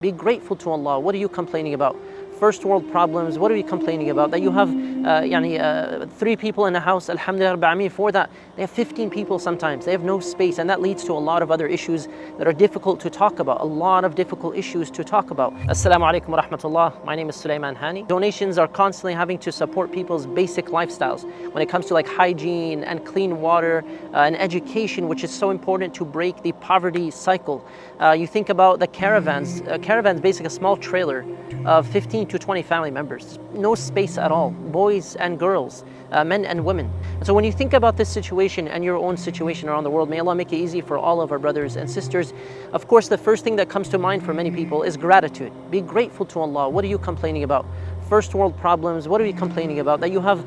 Be grateful to Allah. What are you complaining about? First world problems, what are you complaining about? That you have 3 people in a house, alhamdulillah rabbil alameen. For that, they have 15 people sometimes. They have no space, and that leads to a lot of other issues that are difficult to talk about. A lot of difficult issues to talk about. Assalamu alaikum wa rahmatullah. My name is Suleiman Hani. Donations are constantly having to support people's basic lifestyles when it comes to like hygiene and clean water and education, which is so important to break the poverty cycle. You think about the caravans. Caravans, basically a small trailer of 15 to 20 family members. No space at all, boys and girls, men and women. And so when you think about this situation and your own situation around the world, may Allah make it easy for all of our brothers and sisters. Of course, the first thing that comes to mind for many people is gratitude. Be grateful to Allah. What are you complaining about? First world problems, what are we complaining about? That you have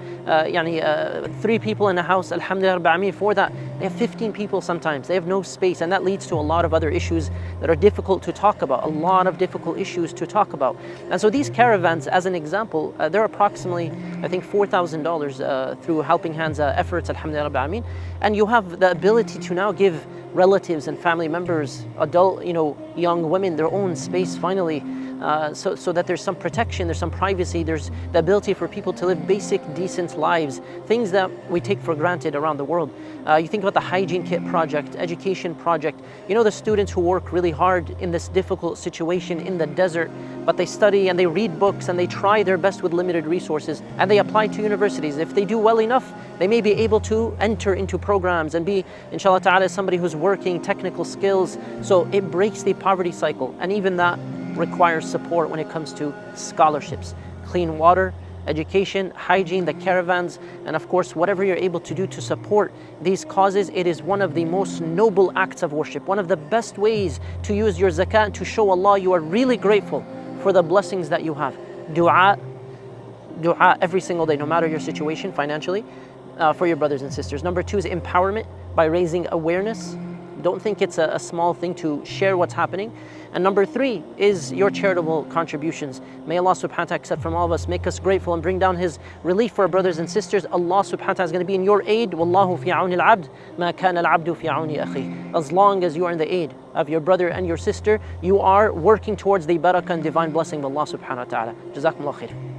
3 people in a house, alhamdulillah rabbil alameen. For that, they have 15 people sometimes. They have no space, and that leads to a lot of other issues that are difficult to talk about. A lot of difficult issues to talk about. And so these caravans, as an example, they're approximately, I think, $4,000 through Helping Hands efforts, alhamdulillah rabbil alameen. And you have the ability to now give relatives and family members, adult, young women, their own space finally. So that there's some protection, there's some privacy, there's the ability for people to live basic, decent lives, things that we take for granted around the world. You think about the hygiene kit project, education project, the students who work really hard in this difficult situation in the desert, but they study and they read books and they try their best with limited resources, and they apply to universities. If they do well enough, they may be able to enter into programs and be, inshallah ta'ala, somebody who's working technical skills. So it breaks the poverty cycle, and even that requires support when it comes to scholarships, clean water, education, hygiene, the caravans, and of course whatever you're able to do to support these causes. It is one of the most noble acts of worship, one of the best ways to use your zakat and to show Allah you are really grateful for the blessings that you have. Dua every single day, no matter your situation financially, for your brothers and sisters. Number 2 is empowerment by raising awareness. Don't think it's a small thing to share what's happening. And number 3 is your charitable contributions. May Allah subhanahu wa ta'ala accept from all of us, make us grateful and bring down His relief for our brothers and sisters. Allah subhanahu wa ta'ala is going to be in your aid. Wallahu fi auni al-abd, ma kana al-abdu fi auni akhi. As long as you are in the aid of your brother and your sister, you are working towards the barakah and divine blessing of Allah subhanahu wa ta'ala. Jazakumullah khair.